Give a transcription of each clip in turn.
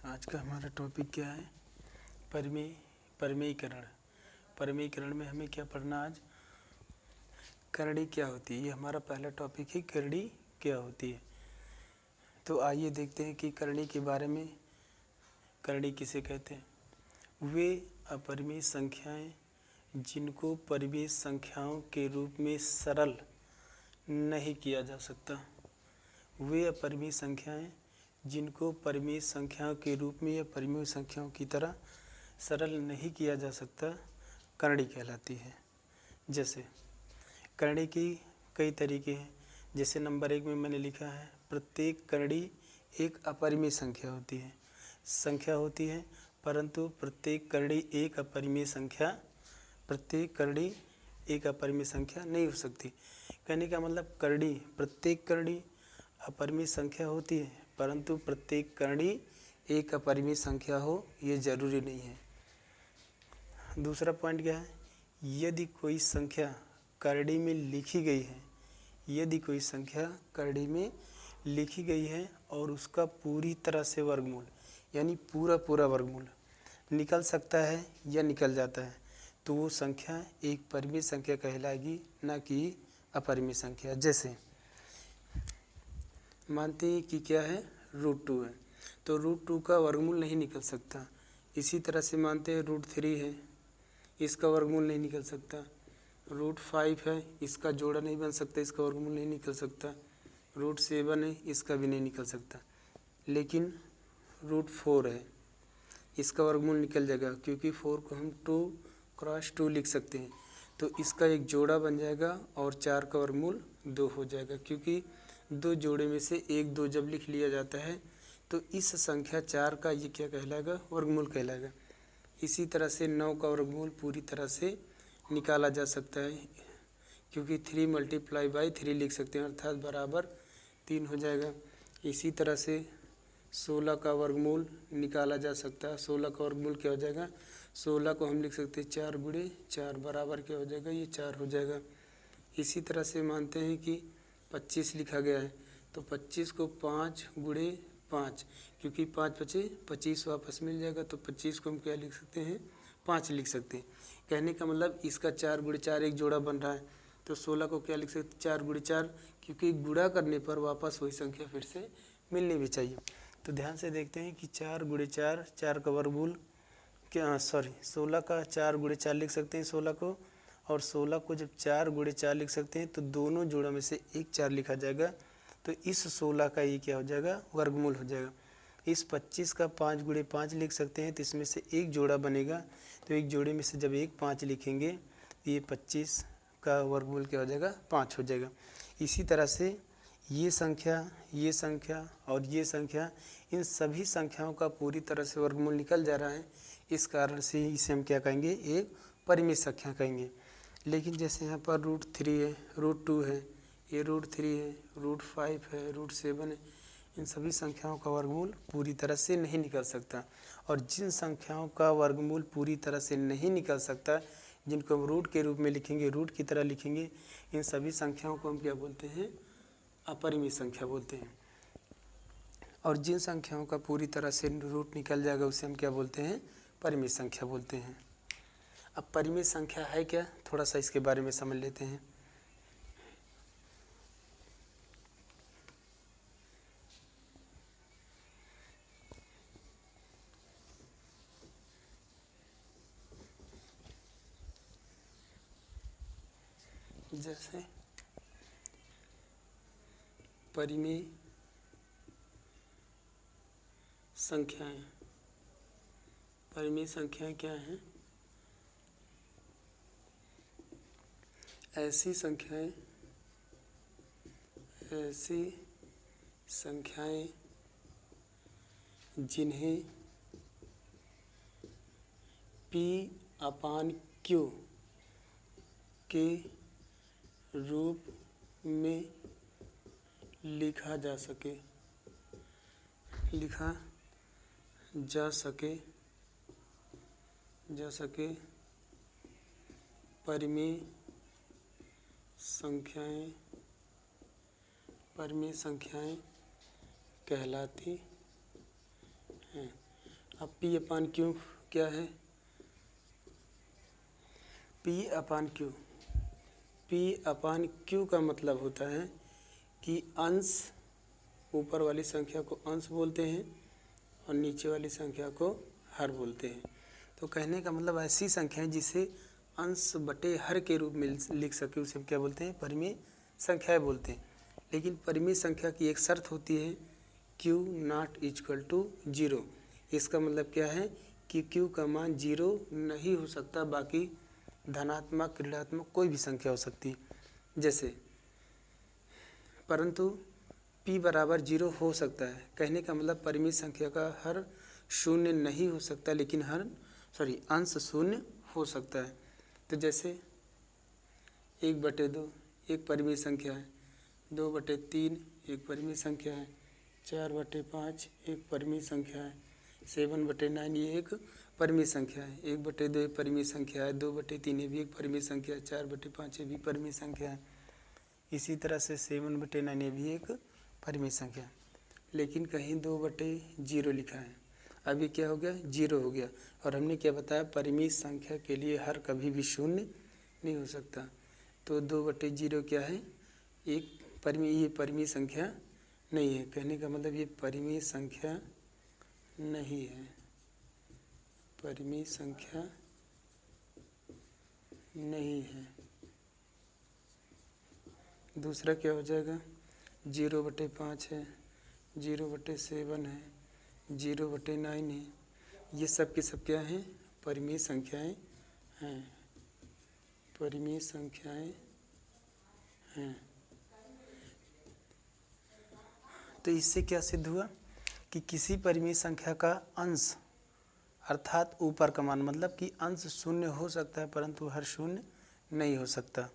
आज का हमारा टॉपिक क्या है? परिमेयीकरण। परिमेयीकरण में हमें क्या पढ़ना आज? करड़ी क्या होती है, ये हमारा पहला टॉपिक है। करड़ी क्या होती है, तो आइए देखते हैं कि करड़ी के बारे में। करड़ी किसे कहते हैं? वे अपरिमेय संख्याएं जिनको परिमेय संख्याओं के रूप में सरल नहीं किया जा सकता। वे अपरिमेय संख्याएं जिनको परिमेय संख्याओं के रूप में या परिमेय संख्याओं की तरह सरल नहीं किया जा सकता, करड़ी कहलाती है। जैसे करड़ी की कई तरीके हैं। जैसे नंबर 1 में मैंने लिखा है, प्रत्येक करड़ी एक अपरिमेय संख्या होती है, परंतु प्रत्येक करड़ी एक अपरिमेय संख्या नहीं हो सकती। कहने का मतलब प्रत्येक करड़ी अपरिमेय संख्या होती है, परंतु प्रत्येक करड़ी एक अपरिमेय संख्या हो ये जरूरी नहीं है। दूसरा पॉइंट क्या है? यदि कोई संख्या करड़ी में लिखी गई है और उसका पूरी तरह से वर्गमूल यानी पूरा वर्गमूल निकल सकता है या निकल जाता है, तो वो संख्या एक परिमेय संख्या कहलाएगी, ना कि अपरिमेय संख्या। जैसे मानते हैं कि क्या है, √2 है, तो √2 का वर्गमूल नहीं निकल सकता। इसी तरह से मानते हैं √3 है, इसका वर्गमूल नहीं निकल सकता। √5 है, इसका जोड़ा नहीं बन सकता, इसका वर्गमूल नहीं निकल सकता। √7 है, इसका भी नहीं निकल सकता। लेकिन √4 है, इसका वर्गमूल निकल जाएगा, क्योंकि 4 को हम 2×2 लिख सकते हैं, तो इसका एक जोड़ा बन जाएगा और 4 का वर्गमूल 2 हो जाएगा। क्योंकि 2 जोड़े में से 1 2 जब लिख लिया जाता है तो इस संख्या 4 का ये क्या कहलाएगा, वर्गमूल कहलाएगा। इसी तरह से 9 का वर्गमूल पूरी तरह से निकाला जा सकता है, क्योंकि 3 × 3 लिख सकते हैं, अर्थात बराबर 3 हो जाएगा। इसी तरह से 16 का वर्गमूल निकाला जा सकता है। 16 का वर्गमूल क्या हो जाएगा, 16 को हम लिख सकते हैं 4×4 बराबर क्या हो जाएगा, ये 4 हो जाएगा। इसी तरह से मानते हैं कि 25 लिखा गया है, तो 25 को 5×5, क्योंकि 5 बचे 25 वापस मिल जाएगा, तो 25 को हम क्या लिख सकते हैं, 5 लिख सकते हैं। कहने का मतलब इसका 4×4 एक जोड़ा बन रहा है, तो 16 को क्या लिख सकते, 4×4, क्योंकि गुणा करने पर वापस वही संख्या फिर से मिलनी भी चाहिए। तो ध्यान से देखते हैं कि 4×4, 4 का वर्गमूल 16 का 4×4 लिख सकते हैं 16 को, और 16 को जब 4×4 लिख सकते हैं तो दोनों जोड़ों में से एक 4 लिखा जाएगा, तो इस 16 का ये क्या हो जाएगा, वर्गमूल हो जाएगा। इस 25 का 5×5 लिख सकते हैं, तो इसमें से एक जोड़ा बनेगा, तो एक जोड़े में से जब 5 लिखेंगे तो ये 25 का वर्गमूल क्या हो जाएगा, 5 हो जाएगा। इसी तरह से ये संख्या और ये संख्या, इन सभी संख्याओं का पूरी तरह से वर्गमूल निकल जा रहा है, इस कारण से इसे हम क्या कहेंगे, एक परिमेय संख्या कहेंगे। लेकिन जैसे यहाँ पर √3 है, √2 है, ये √3 है, √5 है, √7 है, इन सभी संख्याओं का वर्गमूल पूरी तरह से नहीं निकल सकता। और जिन संख्याओं का वर्गमूल पूरी तरह से नहीं निकल सकता, जिनको हम रूट के रूप में लिखेंगे, रूट की तरह लिखेंगे, इन सभी संख्याओं को हम क्या बोलते हैं, अपरिमेय संख्या बोलते हैं। और जिन संख्याओं का पूरी तरह से रूट निकल जाएगा उसे हम क्या बोलते हैं, परिमेय संख्या बोलते हैं। अब परिमेय संख्या है क्या, थोड़ा सा इसके बारे में समझ लेते हैं। जैसे परिमेय संख्याएं क्या हैं? ऐसी संख्याएं जिन्हें P/Q के रूप में लिखा जा सके परिमेय संख्याएं कहलाती हैं। अब P अपान Q क्या है? P अपान Q, P अपान Q का मतलब होता है कि अंश, ऊपर वाली संख्या को अंश बोलते हैं और नीचे वाली संख्या को हर बोलते हैं। तो कहने का मतलब ऐसी संख्या है जिसे अंश बटे हर के रूप में लिख सके उसे क्या बोलते हैं? परिमेय संख्याएं बोलते हैं। लेकिन परिमेय संख्या की एक शर्त होती है, Q नॉट इक्वल टू 0। इसका मतलब क्या है कि Q का मान 0 नहीं हो सकता, बाकी धनात्मक ऋणात्मक कोई भी संख्या हो सकती है। जैसे परंतु P बराबर 0 हो सकता है। कहने का मतलब परिमेय संख्या का हर शून्य नहीं हो सकता, लेकिन अंश शून्य हो सकता है। तो जैसे 1/2 एक परिमेय संख्या है, 2/3 एक परिमेय संख्या है, 4/5 एक परिमेय संख्या है, 7/9 ये एक परिमेय संख्या है, 1/2 एक परिमेय संख्या है, 2/3 ये भी एक परिमेय संख्या है, 4/5 ये भी परिमेय संख्या है। इसी तरह से 7/9 ये भी एक परिमेय संख्या है। लेकिन कहीं 2/0 लिखा है, अभी क्या हो गया? 0 हो गया। और हमने क्या बताया? परिमेय संख्या के लिए हर कभी भी शून्य नहीं हो सकता। तो 2/0 क्या है? एक ये परिमेय संख्या नहीं है। कहने का मतलब ये परिमेय संख्या नहीं है, परिमेय संख्या नहीं है। दूसरा क्या हो जाएगा? 0/5 है, 0/7 है, 0/9 है। ये सब के सब क्या हैं? परिमेय संख्याएं हैं, परिमेय संख्याएं हैं। तो इससे क्या सिद्ध हुआ कि किसी परिमेय संख्या का अंश अर्थात ऊपर का मान, मतलब कि अंश शून्य हो सकता है परंतु हर शून्य नहीं हो सकता।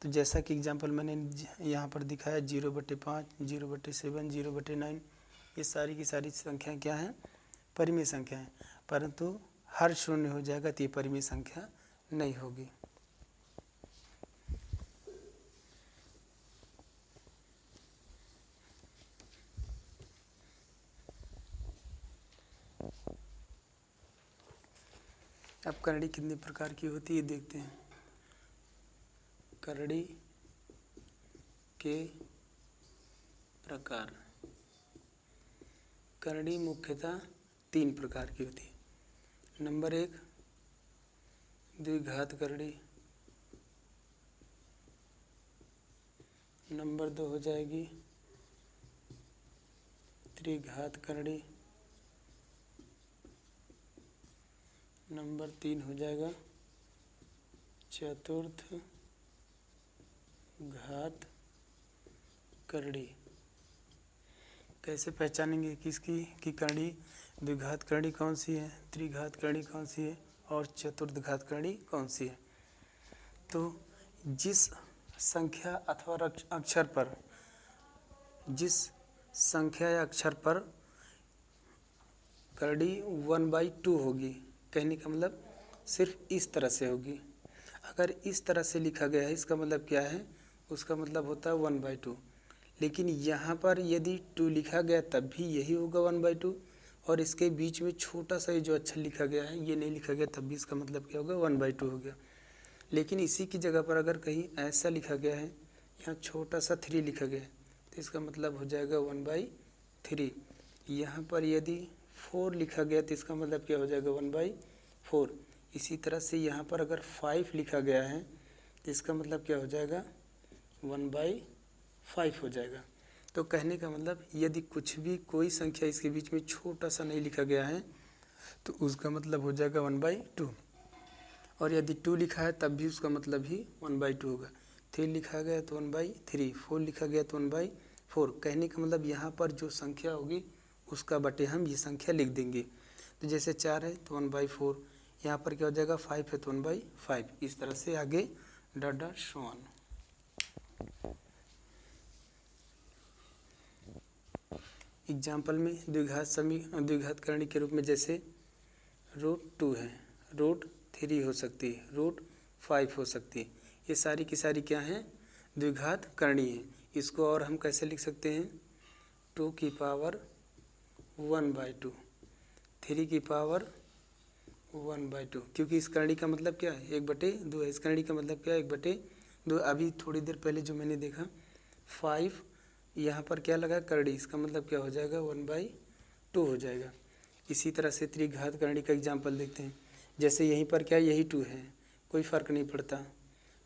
तो जैसा कि एग्जाम्पल मैंने यहाँ पर दिखाया, 0/5, 0/7, 0/9 ये सारी की सारी संख्याएं क्या हैं? परिमेय संख्या है, परंतु हर शून्य हो जाएगा तो ये परिमेय संख्या नहीं होगी। अब करड़ी कितने प्रकार की होती है देखते हैं। करड़ी के प्रकार, करड़ी मुख्यतः 3 प्रकार की होती है। नंबर 1 द्विघात करड़ी, नंबर 2 हो जाएगी त्रिघात करड़ी, नंबर 3 हो जाएगा चतुर्थ घात करड़ी। कैसे पहचानेंगे किसकी कि करड़ी द्विघात करड़ी कौन सी है, त्रिघात करड़ी कौन सी है और चतुर्थ घात करड़ी कौन सी है? तो जिस संख्या अथवा अक्षर पर, जिस संख्या या अक्षर पर करड़ी 1/2 होगी, कहने का मतलब सिर्फ इस तरह से होगी। अगर इस तरह से लिखा गया है इसका मतलब क्या है? उसका मतलब होता है 1/2। लेकिन यहाँ पर यदि 2 लिखा गया तब भी यही होगा 1/2, और इसके बीच में छोटा सा ये जो अक्षर लिखा गया है ये नहीं लिखा गया तब भी इसका मतलब क्या होगा? 1/2 हो गया। लेकिन इसी की जगह पर अगर कहीं ऐसा लिखा गया है, यहाँ छोटा सा 3 लिखा गया है तो इसका मतलब हो जाएगा 1/3। यहाँ पर यदि 4 लिखा गया तो इसका मतलब क्या हो जाएगा? 1/4। इसी तरह से यहाँ पर अगर 5 लिखा गया है तो इसका मतलब क्या हो जाएगा? 1/5 हो जाएगा। तो कहने का मतलब यदि कुछ भी कोई संख्या इसके बीच में छोटा सा नहीं लिखा गया है तो उसका मतलब हो जाएगा 1/2, और यदि 2 लिखा है तब भी उसका मतलब ही 1/2 होगा। 3 लिखा गया तो 1/3, 4 लिखा गया तो 1/4। कहने का मतलब यहाँ पर जो संख्या होगी उसका बटे हम ये संख्या लिख देंगे। तो जैसे 4 है तो 1/4, यहाँ पर क्या हो जाएगा? 5 है तो 1/5। इस तरह से आगे dot dot so on. Example में द्विघात करणी के रूप में जैसे √2 है, √3 हो सकती है, √5 हो सकती है। ये सारी की सारी क्या हैं? द्विघात करणी है। इसको और हम कैसे लिख सकते हैं? 2 की पावर 1/2, 3 की पावर 1/2, क्योंकि इस करणी का मतलब क्या है 1/2 है। इस करणी का मतलब क्या है 1/2। अभी थोड़ी देर पहले जो मैंने देखा 5 यहाँ पर क्या लगा करणी, इसका मतलब क्या हो जाएगा 1/2 हो जाएगा। इसी तरह से त्रिघात करणी का एग्जाम्पल देखते हैं। जैसे यहीं पर क्या यही 2 है, कोई फ़र्क नहीं पड़ता,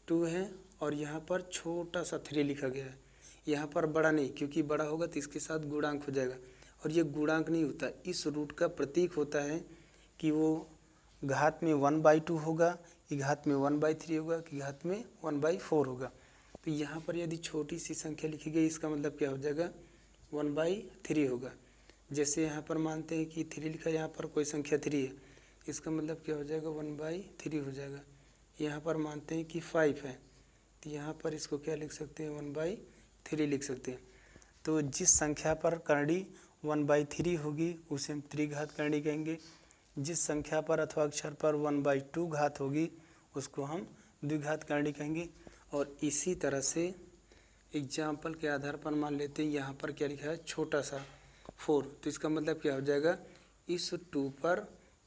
2 है और यहाँ पर छोटा सा 3 लिखा गया है। यहाँ पर बड़ा नहीं, क्योंकि बड़ा होगा तो इसके साथ गुणांक हो जाएगा, और ये गुणांक नहीं होता, इस रूट का प्रतीक होता है कि वो घात में 1/2 होगा कि घात में 1/3 होगा कि घात में 1/4 होगा। तो यहाँ पर यदि छोटी सी संख्या लिखी गई इसका मतलब क्या हो जाएगा 1/3 होगा। जैसे यहाँ पर मानते हैं कि 3 लिखा है, यहाँ पर कोई संख्या 3 है, इसका मतलब क्या हो जाएगा 1/3 हो जाएगा। यहाँ पर मानते हैं कि 5 है, तो यहाँ पर इसको क्या लिख सकते हैं 1/3 लिख सकते हैं। तो जिस संख्या पर करणी 1/3 होगी उसे हम त्रिघात करणी कहेंगे। जिस संख्या पर अथवा अक्षर पर 1/2 घात होगी उसको हम द्विघात करणी कहेंगे। और इसी तरह से एग्जाम्पल के आधार पर मान लेते हैं यहाँ पर क्या लिखा है छोटा सा 4, तो इसका मतलब क्या हो जाएगा इस 2 पर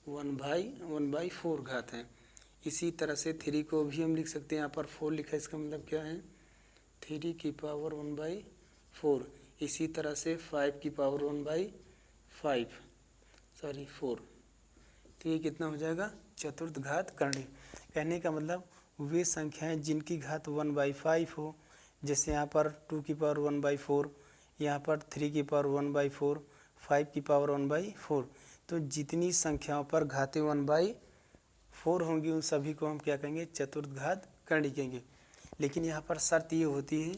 1/4 घात है। इसी तरह से 3 को भी हम लिख सकते हैं, यहाँ पर 4 लिखा है, इसका मतलब क्या है 3 की पावर 1/4। इसी तरह से 5 की पावर 4, तो ये कितना हो जाएगा चतुर्थ घात करणी। कहने का मतलब वे संख्याएं जिनकी घात 1/5 हो, जैसे यहाँ पर 2 की पावर 1/4, यहाँ पर 3 की पावर 1/4, 5 की पावर 1/4, तो जितनी संख्याओं पर घातें 1/4 होंगी उन सभी को हम क्या कहेंगे चतुर्थ घात करणी कहेंगे। लेकिन यहाँ पर शर्त ये होती है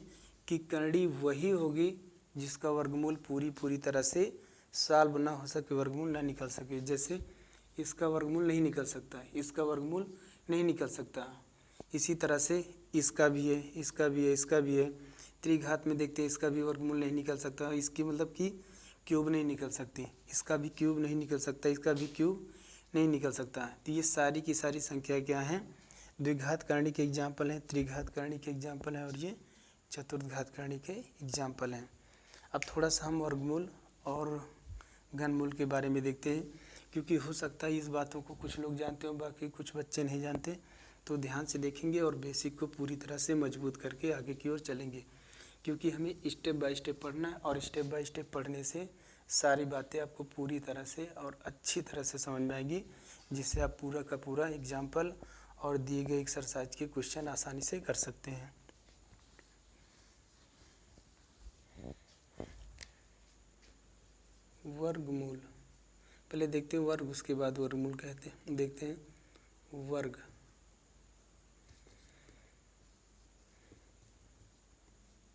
कि करणी वही होगी जिसका वर्गमूल पूरी तरह से सॉल्व ना हो सके, वर्गमूल ना निकल सके। जैसे इसका वर्गमूल नहीं निकल सकता, इसका वर्गमूल नहीं निकल सकता। इसी तरह से इसका भी है, इसका भी है, इसका भी है। त्रिघात में देखते हैं इसका भी वर्गमूल नहीं निकल सकता, इसकी मतलब कि क्यूब नहीं निकल सकती, इसका भी क्यूब नहीं निकल सकता, इसका भी क्यूब नहीं निकल सकता। तो ये सारी की सारी संख्या क्या हैं द्विघात करणी के एग्जाम्पल हैं, त्रिघात करणी के एग्जाम्पल हैं, और ये चतुर्थ घात करणी के एग्जाम्पल हैं। अब थोड़ा सा हम वर्गमूल और घनमूल के बारे में देखते हैं, क्योंकि हो सकता है इस बातों को कुछ लोग जानते हो बाकी कुछ बच्चे नहीं जानते। तो ध्यान से देखेंगे और बेसिक को पूरी तरह से मजबूत करके आगे की ओर चलेंगे, क्योंकि हमें स्टेप बाय स्टेप पढ़ना है, और स्टेप बाय स्टेप पढ़ने से सारी बातें आपको पूरी तरह से और अच्छी तरह से समझ में आएगी, जिससे आप पूरा का पूरा एग्जाम्पल और दिए गए एक्सरसाइज के क्वेश्चन आसानी से कर सकते हैं। वर्गमूल पहले देखते हैं, वर्ग उसके बाद वर्गमूल कहते हैं। देखते हैं वर्ग।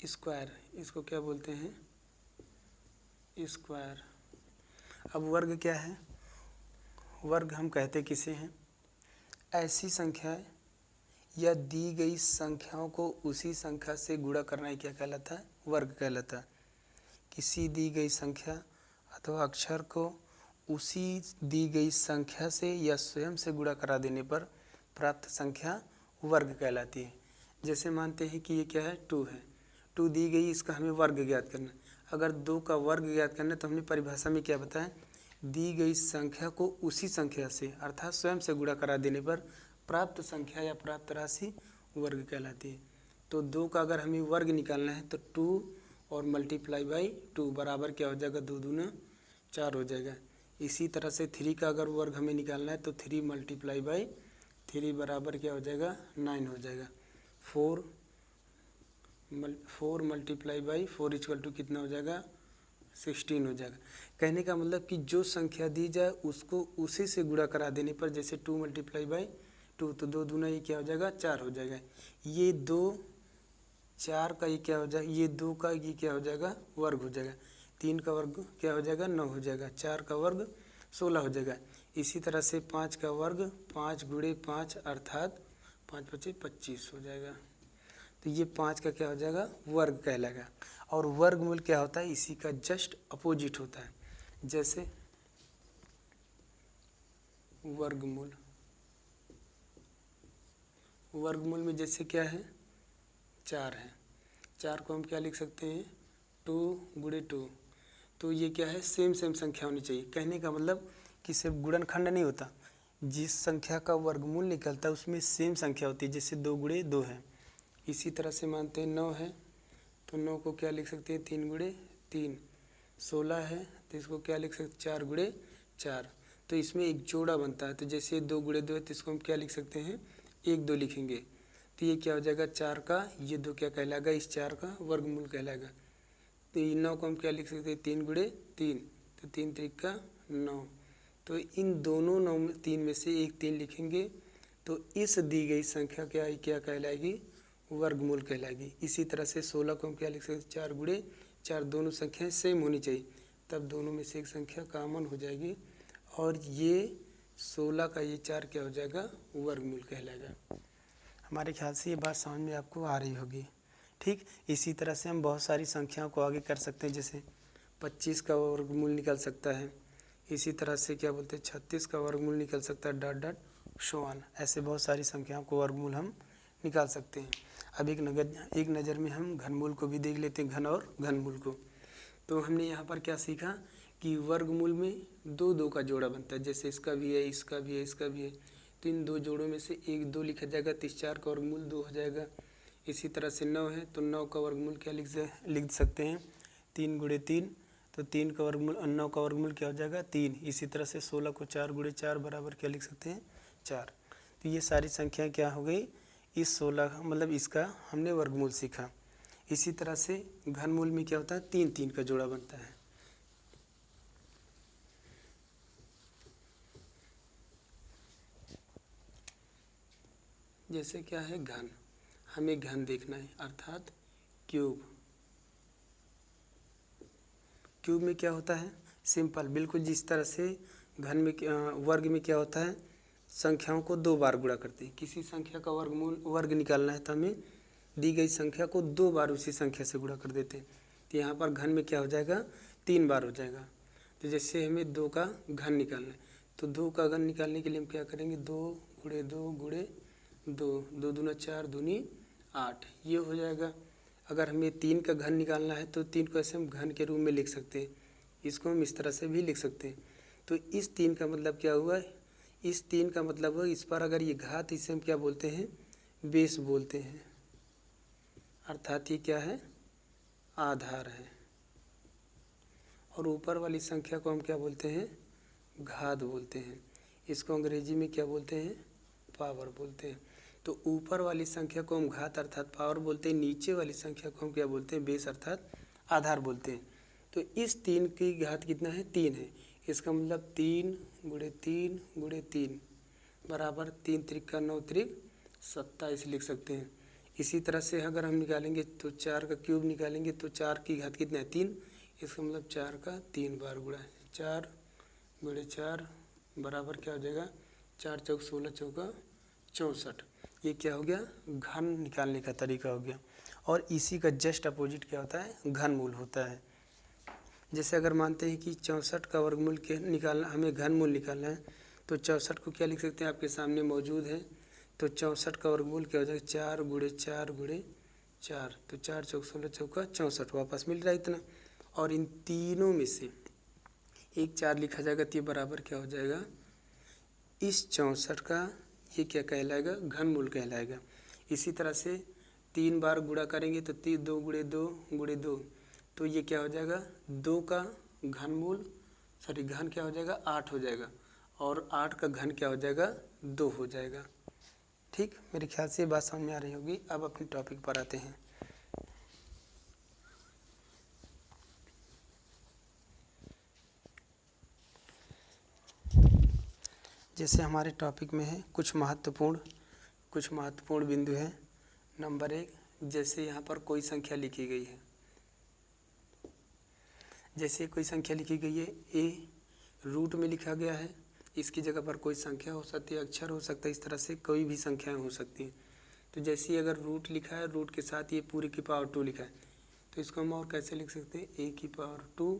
स्क्वायर, इसको क्या बोलते हैं स्क्वायर। अब वर्ग क्या है, वर्ग हम कहते किसे हैं ऐसी संख्याएं या दी गई संख्याओं को उसी संख्या से गुणा करना ही क्या कहलाता है वर्ग कहलाता है। किसी दी गई संख्या अथवा अक्षर को उसी दी गई संख्या से या स्वयं से गुणा करा देने पर प्राप्त संख्या वर्ग कहलाती है। जैसे मानते हैं कि ये क्या है 2 है, 2 दी गई, इसका हमें वर्ग ज्ञात करना है। अगर 2 का वर्ग ज्ञात करना है तो हमने परिभाषा में क्या बताया, दी गई संख्या को उसी संख्या से अर्थात स्वयं से गुणा करा देने पर प्राप्त संख्या या प्राप्त राशि वर्ग कहलाती है। तो 2 का अगर हमें वर्ग निकालना है तो 2 और मल्टीप्लाई बाई 2 बराबर क्या हो जाएगा 2 दूना 4 हो जाएगा। इसी तरह से 3 का अगर वर्ग हमें निकालना है तो 3 मल्टीप्लाई बाई 3 बराबर क्या हो जाएगा 9 हो जाएगा। 4 मल्टीप्लाई बाई 4 इक्वल टू कितना हो जाएगा 16 हो जाएगा। कहने का मतलब कि जो संख्या दी जाए उसको उसी से गुणा करा देने पर, जैसे 2 मल्टीप्लाई बाई 2 तो 2 दूना ये क्या हो जाएगा 4 हो जाएगा। ये 2 4 का ये क्या हो जाएगा, ये 2 का ये क्या हो जाएगा वर्ग हो जाएगा। 3 का वर्ग क्या हो जाएगा 9 हो जाएगा। 4 का वर्ग 16 हो जाएगा। इसी तरह से 5 का वर्ग 5 गुणे 5 अर्थात 5 पचे 25 हो जाएगा। तो ये 5 का क्या हो जाएगा वर्ग कहलाएगा। और वर्गमूल क्या होता है इसी का जस्ट अपोजिट होता है। जैसे वर्गमूल, वर्गमूल में जैसे क्या है 4 है, 4 को हम क्या लिख सकते हैं 2 गुणे 2। तो ये क्या है सेम संख्या होनी चाहिए। कहने का मतलब कि सिर्फ गुणनखंड नहीं होता, जिस संख्या का वर्गमूल निकलता है उसमें सेम संख्या होती है, जैसे 2 गुणे 2 है। इसी तरह से मानते हैं 9 है तो 9 को क्या लिख सकते हैं 3 गुणे 3। 16 है तो इसको क्या लिख सकते हैं 4 गुणे 4। तो इसमें एक जोड़ा बनता है, तो जैसे 2 गुणे 2 है तो इसको हम क्या लिख सकते हैं 1 2 लिखेंगे। तो ये क्या हो जाएगा 4 का ये 2 क्या कहलाएगा, इस 4 का वर्गमूल कहलाएगा। तो ये 9 को हम क्या लिख सकते हैं 3 गुणे 3, तो 3 3 का 9। तो इन दोनों 9 में 3 में से एक 3 लिखेंगे तो इस दी गई संख्या क्या कहलाएगी, वर्गमूल कहलाएगी। इसी तरह से 16 को हम क्या लिख सकते हैं 4 गुणे 4। दोनों संख्याएं सेम होनी चाहिए, तब दोनों में से एक संख्या कॉमन हो जाएगी और ये 16 का ये 4 क्या हो जाएगा, वर्गमूल कहलाएगा। हमारे ख्याल से ये बात समझ में आपको आ रही होगी। ठीक, इसी तरह से हम बहुत सारी संख्याओं को आगे कर सकते हैं, जैसे 25 का वर्गमूल निकल सकता है। इसी तरह से क्या बोलते हैं 36 का वर्गमूल निकल सकता है, डॉट डॉट सो ऑन। ऐसे बहुत सारी संख्याओं को वर्गमूल हम निकाल सकते हैं। अब एक नज़र में हम घनमूल को भी देख लेते हैं, घन और घनमूल को। तो हमने यहाँ पर क्या सीखा कि वर्गमूल में 2 2 का जोड़ा बनता है, जैसे इसका भी है, इसका भी है, इसका भी है। तो इन 2 जोड़ों में से 1 2 लिखा जाएगा, तो इस 4 का वर्गमूल 2 हो जाएगा। इसी तरह से 9 है तो 9 का वर्गमूल क्या लिख सकते हैं 3 गुणे 3, तो 3 का वर्गमूल 9 का वर्गमूल क्या हो जाएगा 3। इसी तरह से 16 को 4 गुणे 4 बराबर क्या लिख सकते हैं 4। तो ये सारी संख्याएं क्या हो गई, इस 16 मतलब इसका हमने वर्गमूल सीखा। इसी तरह से घनमूल में क्या होता है 3 3 का जोड़ा बनता है। जैसे क्या है घन, हमें घन देखना है अर्थात क्यूब। क्यूब में क्या होता है सिंपल, बिल्कुल जिस तरह से घन में वर्ग में क्या होता है संख्याओं को 2 बार गुणा करते हैं। किसी संख्या का वर्ग निकालना है तो हमें दी गई संख्या को 2 बार उसी संख्या से गुणा कर देते हैं। तो यहाँ पर घन में क्या हो जाएगा 3 बार हो जाएगा। तो जैसे हमें 2 का घन निकालना है तो 2 का घन निकालने के लिए हम क्या करेंगे 2 गुणे 2 गुणे 2, 2 दूना 4 दूनी 8, ये हो जाएगा। अगर हमें 3 का घन निकालना है तो 3 को ऐसे हम घन के रूप में लिख सकते हैं, इसको हम इस तरह से भी लिख सकते हैं। तो इस 3 का मतलब क्या हुआ, इस 3 का मतलब हुआ इस पर अगर ये घात, इसे हम क्या बोलते हैं बेस बोलते हैं, अर्थात ये क्या है आधार है। और ऊपर वाली संख्या को हम क्या बोलते हैं घात बोलते हैं, इसको अंग्रेजी में क्या बोलते हैं पावर बोलते हैं। तो ऊपर वाली संख्या को हम घात अर्थात पावर बोलते हैं, नीचे वाली संख्या को हम क्या बोलते हैं बेस अर्थात आधार बोलते हैं। तो इस 3 की घात कितना है 3 है, इसका मतलब 3 गुणे 3 गुणे 3 बराबर 3 त्रिक का 9 त्रिक 27 लिख सकते हैं। इसी तरह से अगर हम निकालेंगे तो 4 का क्यूब निकालेंगे तो 4 की घात कितना है 3, इसका मतलब 4 का 3 बार गुणा है। 4 गुणे 4 बराबर क्या हो जाएगा 4 चौक 16 चौका 64। ये क्या हो गया घन निकालने का तरीका हो गया। और इसी का जस्ट अपोजिट क्या होता है घनमूल होता है। जैसे अगर मानते हैं कि 64 का वर्गमूल के निकालना, हमें घनमूल निकालना है तो 64 को क्या लिख सकते हैं आपके सामने मौजूद है। तो 64 का वर्गमूल क्या हो जाएगा 4 गुणे 4 गुणे 4, तो 4 चौक 16 चौका 64 वापस मिल रहा है इतना। और इन तीनों में से एक 4 लिखा जाएगा तो ये बराबर क्या हो जाएगा इस 64 का ये क्या कहलाएगा घनमूल कहलाएगा। इसी तरह से 3 बार गुणा करेंगे तो 2 गुणे 2 गुणे 2, तो ये क्या हो जाएगा 2 का घनमूल घन क्या हो जाएगा 8 हो जाएगा, और 8 का घन क्या हो जाएगा 2 हो जाएगा। ठीक, मेरे ख्याल से बात समझ में आ रही होगी। अब अपने टॉपिक पर आते हैं। जैसे हमारे टॉपिक में है कुछ महत्वपूर्ण बिंदु हैं। नंबर 1, जैसे यहाँ पर कोई संख्या लिखी गई है, जैसे कोई संख्या लिखी गई है ए रूट में लिखा गया है, इसकी जगह पर कोई संख्या हो सकती है, अक्षर हो सकता है, इस तरह से कोई भी संख्याएं हो सकती हैं। तो जैसे अगर रूट लिखा है, रूट के साथ ये पूरे की पावर 2 लिखा है, तो इसको हम और कैसे लिख सकते हैं ए की पावर 2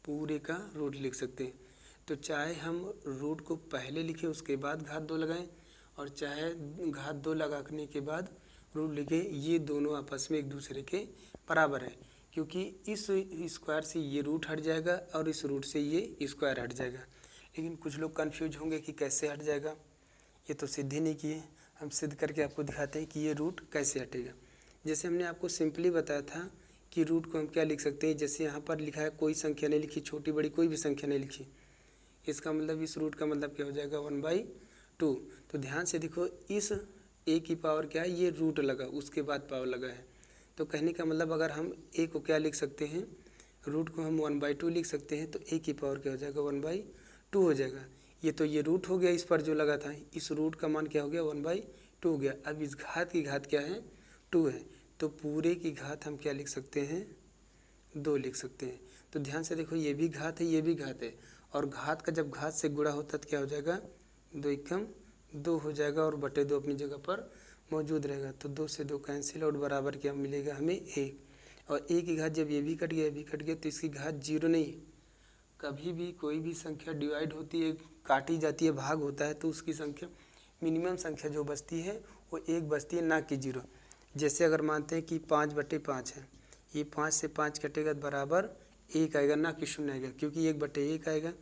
पूरे का रूट लिख सकते हैं। तो चाहे हम रूट को पहले लिखें उसके बाद घात 2 लगाएं, और चाहे घात 2 लगाने के बाद रूट लिखें, ये दोनों आपस में एक दूसरे के बराबर है, क्योंकि इस स्क्वायर से ये रूट हट जाएगा और इस रूट से ये स्क्वायर हट जाएगा। लेकिन कुछ लोग कंफ्यूज होंगे कि कैसे हट जाएगा। ये तो सिद्ध ही नहीं किए, हम सिद्ध करके आपको दिखाते हैं कि ये रूट कैसे हटेगा। जैसे हमने आपको सिंपली बताया था कि रूट को हम क्या लिख सकते हैं, जैसे यहाँ पर लिखा है कोई संख्या नहीं लिखी, छोटी बड़ी कोई भी संख्या नहीं लिखी, इसका मतलब इस रूट का मतलब क्या हो जाएगा 1/2। तो ध्यान से देखो, इस a की पावर क्या है, ये रूट लगा उसके बाद पावर लगा है। तो कहने का मतलब अगर हम a को क्या लिख सकते हैं, रूट को हम 1/2 लिख सकते हैं, तो a की पावर क्या हो जाएगा 1/2 हो जाएगा। ये तो ये रूट हो गया, इस पर जो लगा था, इस रूट का मान क्या हो गया 1/2 हो गया। अब इस घात की घात क्या है 2 है, तो पूरे की घात हम क्या लिख सकते हैं 2 लिख सकते हैं। तो ध्यान से देखो, ये भी घात है ये भी घात है, और घात का जब घात से गुणा होता है तो क्या हो जाएगा 2 एकम 2 हो जाएगा, और बटे 2 अपनी जगह पर मौजूद रहेगा। तो 2 से 2 कैंसिल, और बराबर क्या मिलेगा हमें 1। और a की घात जब ये भी कट गया ये भी कट गया, तो इसकी घात 0 नहीं। कभी भी कोई भी संख्या डिवाइड होती है, काटी जाती है, भाग होता है, तो उसकी संख्या मिनिमम संख्या जो बचती है वो 1 बचती है, ना कि 0। जैसे अगर मानते हैं कि 5/5 है, ये 5 से 5 कटेगा तो बराबर 1 आएगा, ना कि 0 आएगा, क्योंकि 1/1 आएगा।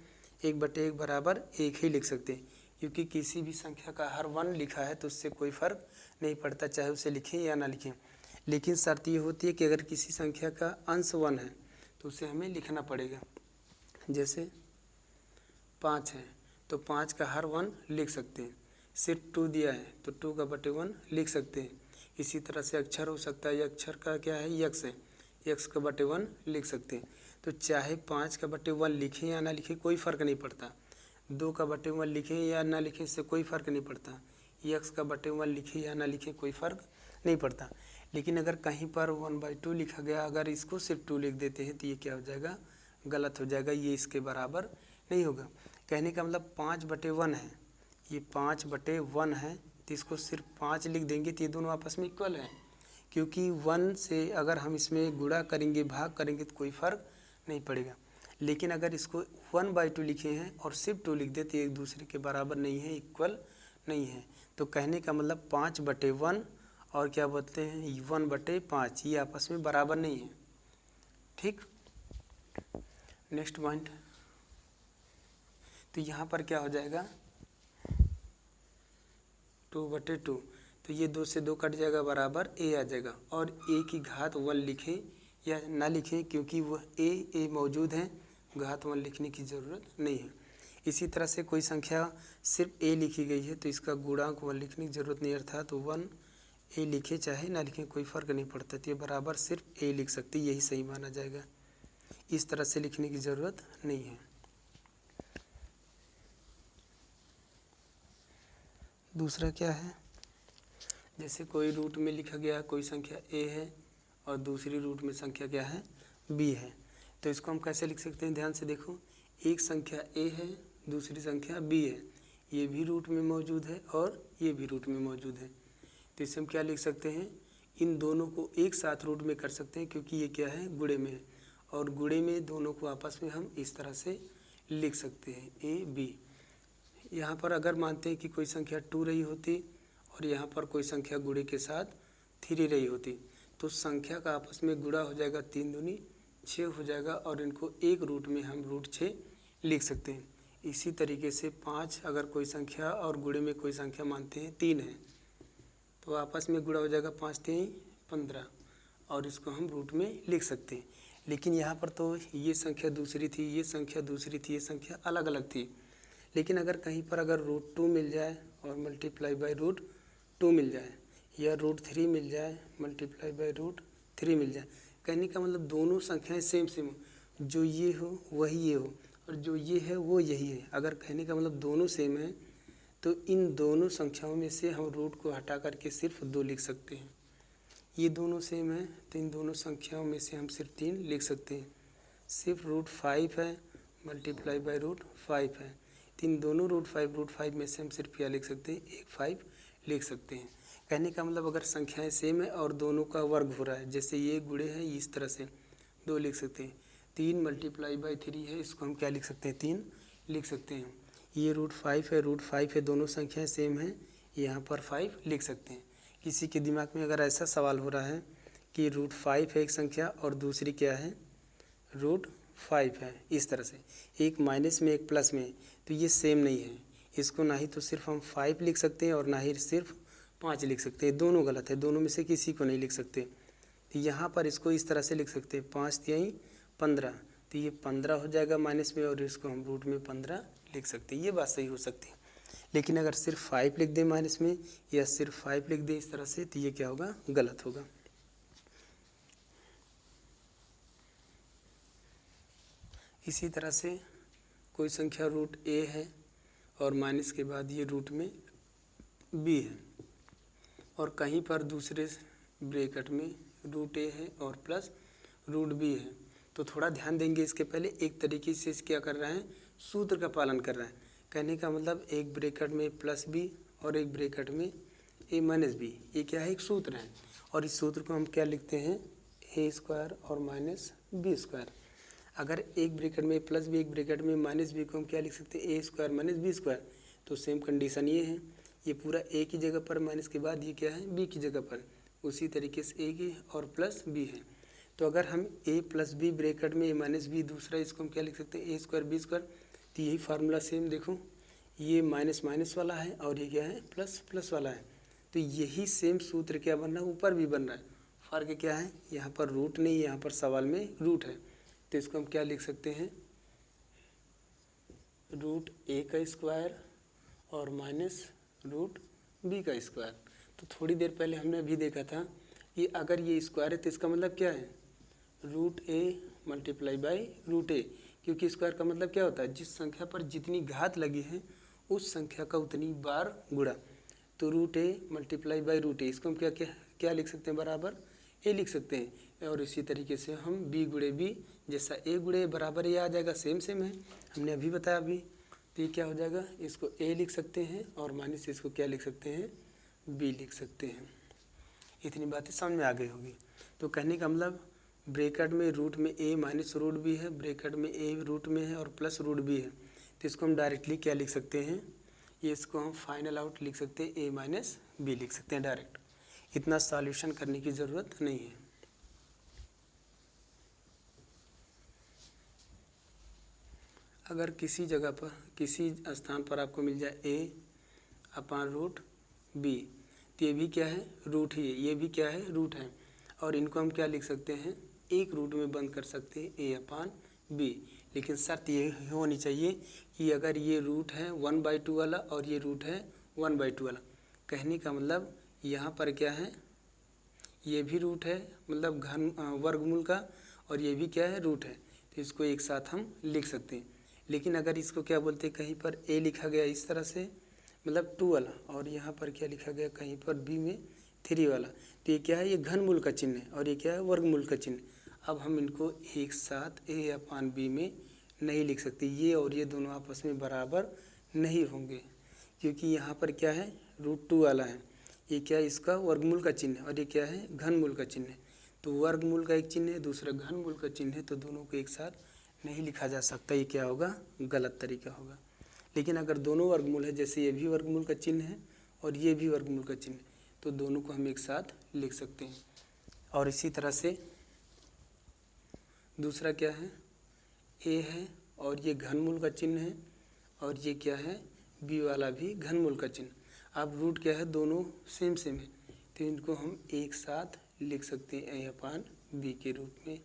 1/1 बराबर 1 ही लिख सकते हैं, क्योंकि किसी भी संख्या का हर 1 लिखा है तो उससे कोई फ़र्क नहीं पड़ता, चाहे उसे लिखें या ना लिखें। लेकिन शर्त ये होती है कि अगर किसी संख्या का अंश 1 है तो उसे हमें लिखना पड़ेगा। जैसे 5 है तो 5 का हर 1 लिख सकते हैं। सिर्फ 2 दिया है तो 2/1 लिख सकते हैं। इसी तरह से अक्षर हो सकता है, अक्षर का क्या है यक्स है, यक्स का 1 लिख सकते हैं। तो चाहे 5/1 लिखें या ना लिखें कोई फ़र्क नहीं पड़ता, 2/1 लिखें या ना लिखें इससे कोई फ़र्क नहीं पड़ता, यक्स का 1 लिखें या ना लिखें कोई फ़र्क नहीं पड़ता। लेकिन अगर कहीं पर 1/2 लिखा गया, अगर इसको सिर्फ 2 लिख देते हैं तो ये क्या हो जाएगा गलत हो जाएगा, ये इसके बराबर नहीं होगा। कहने का मतलब 5/1 है, ये 5/1 है, तो इसको सिर्फ 5 लिख देंगे तो ये दोनों आपस में इक्वल है, क्योंकि 1 से अगर हम इसमें गुणा करेंगे भाग करेंगे तो कोई फ़र्क नहीं पड़ेगा। लेकिन अगर इसको 1/2 लिखे हैं और सिर्फ 2 लिख देते एक दूसरे के बराबर नहीं है, इक्वल नहीं है। तो कहने का मतलब 5/1 और क्या बोलते हैं 1/5, ये आपस में बराबर नहीं है। ठीक, नेक्स्ट पॉइंट। तो यहाँ पर क्या हो जाएगा 2/2, तो ये 2 से 2 कट जाएगा, बराबर a आ जाएगा। और a की घात 1 लिखें या ना लिखें, क्योंकि वह a मौजूद है, घात 1 लिखने की ज़रूरत नहीं है। इसी तरह से कोई संख्या सिर्फ a लिखी गई है तो इसका गुणांक 1 लिखने की ज़रूरत नहीं, अर्थात 1a लिखे चाहे ना लिखें कोई फ़र्क नहीं पड़ता, तो ये बराबर सिर्फ a लिख सकती, यही सही माना जाएगा, इस तरह से लिखने की ज़रूरत नहीं है। दूसरा क्या है, जैसे कोई रूट में लिखा गया कोई संख्या a है और दूसरी रूट में संख्या क्या है b है, तो इसको हम कैसे लिख सकते हैं। ध्यान से देखो, एक संख्या a है दूसरी संख्या b है, ये भी रूट में मौजूद है और ये भी रूट में मौजूद है, तो इसे हम क्या लिख सकते हैं, इन दोनों को एक साथ रूट में कर सकते हैं, क्योंकि ये क्या है गुणे में है, और गुणे में दोनों को आपस में हम इस तरह से लिख सकते हैं a b। यहाँ पर अगर मानते हैं कि कोई संख्या 2 रही होती और यहाँ पर कोई संख्या गुणे के साथ 3 रही होती, तो संख्या का आपस में गुणा हो जाएगा, 3 दूनी 6 हो जाएगा, और इनको एक रूट में हम रूट 6 लिख सकते हैं। इसी तरीके से 5 अगर कोई संख्या और गुणे में कोई संख्या मानते हैं 3 है, तो आपस में गुणा हो जाएगा, 5 3 15, और इसको हम रूट में लिख सकते हैं। लेकिन यहाँ पर तो ये संख्या दूसरी थी, ये संख्या दूसरी थी, ये संख्या अलग अलग थी। लेकिन अगर कहीं पर अगर √2 मिल जाए और मल्टीप्लाई बाई √2 मिल जाए, या √3 मिल जाए मल्टीप्लाई बाई √3 मिल जाए, कहने का मतलब दोनों संख्याएं सेम सेम हो, जो ये हो वही ये हो और जो ये है वो यही है। अगर कहने का मतलब दोनों सेम है तो इन दोनों संख्याओं में से हम रूट को हटा करके सिर्फ 2 लिख सकते हैं। ये दोनों सेम है तो इन दोनों संख्याओं में से हम सिर्फ 3 लिख सकते हैं। सिर्फ √5 है मल्टीप्लाई बाई √5 है, इन दोनों √5 में से हम सिर्फ क्या लिख सकते हैं 1/5 लिख सकते हैं। कहने का मतलब अगर संख्याएं सेम है और दोनों का वर्ग हो रहा है, जैसे ये गुणे हैं इस तरह से 2 लिख सकते हैं। 3 मल्टीप्लाई बाई 3 है, इसको हम क्या लिख सकते हैं 3 लिख सकते हैं। ये √5 है, दोनों संख्याएं सेम हैं, यहाँ पर 5 लिख सकते हैं। किसी के दिमाग में अगर ऐसा सवाल हो रहा है कि √5 है एक संख्या और दूसरी क्या है 5 है, इस तरह से एक माइनस में एक प्लस में, तो ये सेम नहीं है। इसको ना ही तो सिर्फ हम 5 लिख सकते हैं और ना ही सिर्फ 5 लिख सकते हैं, दोनों गलत है, दोनों में से किसी को नहीं लिख सकते। तो यहाँ पर इसको इस तरह से लिख सकते हैं 5 तिहाई 15, तो ये 15 हो जाएगा माइनस में और इसको हम रूट में 15 लिख सकते हैं, ये बात सही हो सकती है। लेकिन अगर सिर्फ 5 लिख दें माइनस में या सिर्फ 5 लिख दें इस तरह से, तो ये क्या होगा, गलत होगा। इसी तरह से कोई संख्या रूट ए है और माइनस के बाद ये रूट में बी है और कहीं पर दूसरे ब्रैकेट में रूट ए है और प्लस रूट बी है, तो थोड़ा ध्यान देंगे। इसके पहले एक तरीके से क्या कर रहा है, सूत्र का पालन कर रहा है। कहने का मतलब एक ब्रैकेट में प्लस बी और एक ब्रैकेट में ए माइनस बी, ये क्या है, एक सूत्र है। और इस सूत्र को हम क्या लिखते हैं, ए स्क्वायर और माइनस बी स्क्वायर। अगर एक ब्रैकेट में प्लस बी एक ब्रैकेट में माइनस बी को हम क्या लिख सकते हैं, ए स्क्वायर माइनस बी स्क्वायर। तो सेम कंडीशन ये है, ये पूरा ए की जगह पर माइनस के बाद ये क्या है, बी की जगह पर। उसी तरीके से ए की और प्लस बी है। तो अगर हम ए प्लस बी ब्रैकेट में ए माइनस बी दूसरा, इसको हम क्या लिख सकते हैं, ए स्क्वायर बी स्क्वायर। तो यही फार्मूला सेम देखो, ये माइनस माइनस वाला है और ये क्या है, प्लस प्लस वाला है। तो यही सेम सूत्र क्या बन रहा है, ऊपर भी बन रहा है। फ़र्क क्या है, यहाँ पर रूट नहीं, यहाँ पर सवाल में रूट है। तो इसको हम क्या लिख सकते हैं, रूट ए का स्क्वायर और माइनस रूट बी का स्क्वायर। तो थोड़ी देर पहले हमने अभी देखा था कि अगर ये स्क्वायर है तो इसका मतलब क्या है, root A multiply by root A, क्योंकि स्क्वायर का मतलब क्या होता है, जिस संख्या पर जितनी घात लगी है उस संख्या का उतनी बार गुणा। तो root A multiply by root A, इसको हम क्या क्या क्या लिख सकते हैं, बराबर ए लिख सकते हैं। और इसी तरीके से हम बी गुणे बी, जैसा ए गुणे बराबर ये आ जाएगा, सेम सेम है, हमने अभी बताया अभी। तो ये क्या हो जाएगा, इसको ए लिख सकते हैं और माइनस इसको क्या लिख सकते हैं, बी लिख सकते हैं। इतनी बातें समझ में आ गई होगी। तो कहने का मतलब ब्रैकेट में रूट में ए माइनस रूट बी है, ब्रैकेट में ए रूट में है और प्लस रूट बी है। तो इसको हम डायरेक्टली क्या लिख सकते हैं, ये इसको हम फाइनल आउट लिख सकते हैं, ए माइनस बी लिख सकते हैं डायरेक्ट। इतना सॉल्यूशन करने की ज़रूरत नहीं है। अगर किसी जगह पर किसी स्थान पर आपको मिल जाए ए अपान रूट बी, तो ये भी क्या है, रूट ही है, ये भी क्या है, रूट है। और इनको हम क्या लिख सकते हैं, एक रूट में बंद कर सकते हैं, ए अपान बी। लेकिन शर्त ये होनी चाहिए कि अगर ये रूट है 1/2 वाला और ये रूट है 1/2 वाला। कहने का मतलब यहाँ पर क्या है, ये भी रूट है, मतलब घन वर्गमूल का, और ये भी क्या है, रूट है। तो इसको एक साथ हम लिख सकते हैं। लेकिन अगर इसको क्या बोलते हैं, कहीं पर ए लिखा गया इस तरह से, मतलब 2 वाला, और यहाँ पर क्या लिखा गया कहीं पर बी में 3 वाला, तो ये क्या है, ये घनमूल का चिन्ह है और ये क्या है, वर्गमूल का चिन्ह। अब हम इनको एक साथ ए अपान बी में नहीं लिख सकते, ये और ये दोनों आपस में बराबर नहीं होंगे, क्योंकि यहाँ पर क्या है, √2 वाला है, ये क्या है, इसका वर्गमूल का चिन्ह है और ये क्या है, घनमूल का चिन्ह है। तो वर्गमूल का एक चिन्ह है, दूसरा घनमूल का चिन्ह है, तो दोनों को एक साथ नहीं लिखा जा सकता, ये क्या होगा, गलत तरीका होगा। लेकिन अगर दोनों वर्गमूल है, जैसे ये भी वर्गमूल का चिन्ह है और ये भी वर्गमूल का चिन्ह है, तो दोनों को हम एक साथ लिख सकते हैं। और इसी तरह से दूसरा क्या है, ए है और ये घनमूल का चिन्ह है और ये क्या है, बी वाला भी घनमूल का चिन्ह। अब रूट क्या है, दोनों सेम सेम है, तो इनको हम एक साथ लिख सकते हैं, ए अपान बी के रूप में।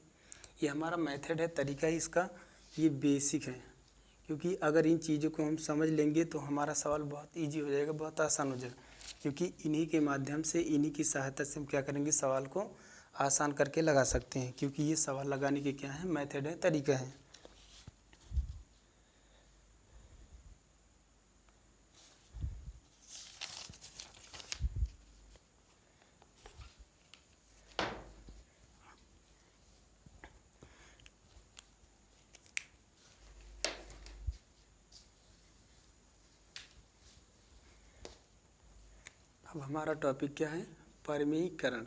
ये हमारा मेथड है, तरीका ही इसका, ये बेसिक है। क्योंकि अगर इन चीज़ों को हम समझ लेंगे तो हमारा सवाल बहुत इजी हो जाएगा, बहुत आसान हो जाएगा। क्योंकि इन्हीं के माध्यम से, इन्हीं की सहायता से हम क्या करेंगे, सवाल को आसान करके लगा सकते हैं। क्योंकि ये सवाल लगाने के क्या है, मेथड है, तरीका है। अब हमारा टॉपिक क्या है, परिमेयीकरण,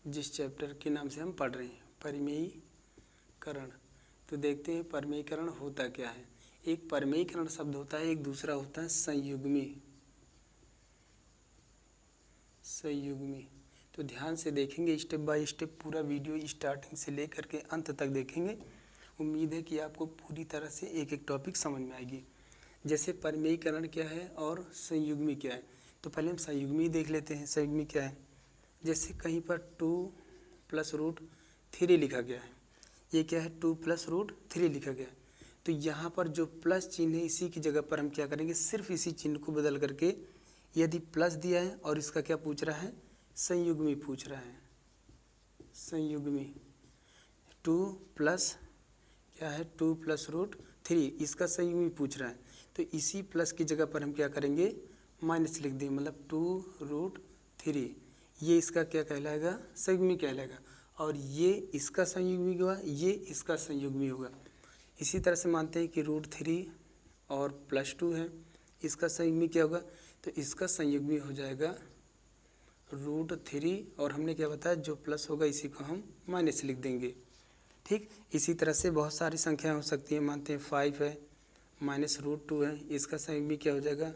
जिस चैप्टर के नाम से हम पढ़ रहे हैं, परिमेयीकरण। तो देखते हैं परिमेयीकरण होता क्या है। एक परिमेयीकरण शब्द होता है, एक दूसरा होता है संयुग्मी। संयुग्मी, तो ध्यान से देखेंगे, स्टेप बाय स्टेप पूरा वीडियो स्टार्टिंग से लेकर के अंत तक देखेंगे। उम्मीद है कि आपको पूरी तरह से एक एक टॉपिक समझ में आएगी। जैसे परिमेयीकरण क्या है और संयुग्मी क्या है, तो पहले हम संयुग्मी देख लेते हैं। संयुग्मी क्या है, जैसे कहीं पर 2+√3 लिखा गया है, ये क्या है 2+√3 लिखा गया है। तो यहाँ पर जो प्लस चिन्ह है इसी की जगह पर हम क्या करेंगे, सिर्फ इसी चिन्ह को बदल करके, यदि प्लस दिया है और इसका क्या पूछ रहा है, संयुग्मी पूछ रहा है। संयुग्मी 2 प्लस क्या है 2+√3, इसका संयुग्मी पूछ रहा है। तो इसी प्लस की जगह पर हम क्या करेंगे, माइनस लिख देंगे, मतलब 2√3, ये इसका क्या कहलाएगा, संयुग्मी कहलाएगा। और ये इसका संयुग्मी होगा, ये इसका संयुग्मी होगा। इसी तरह से मानते हैं कि √3 और +2 है, इसका संयुग्मी क्या होगा, तो इसका संयुग्मी हो जाएगा √3, और हमने क्या बताया, जो प्लस होगा इसी को हम माइनस लिख देंगे। ठीक, इसी तरह से बहुत सारी संख्याएं हो सकती हैं। मानते हैं 5 है, -√2 है, इसका संयुग्मी क्या हो जाएगा,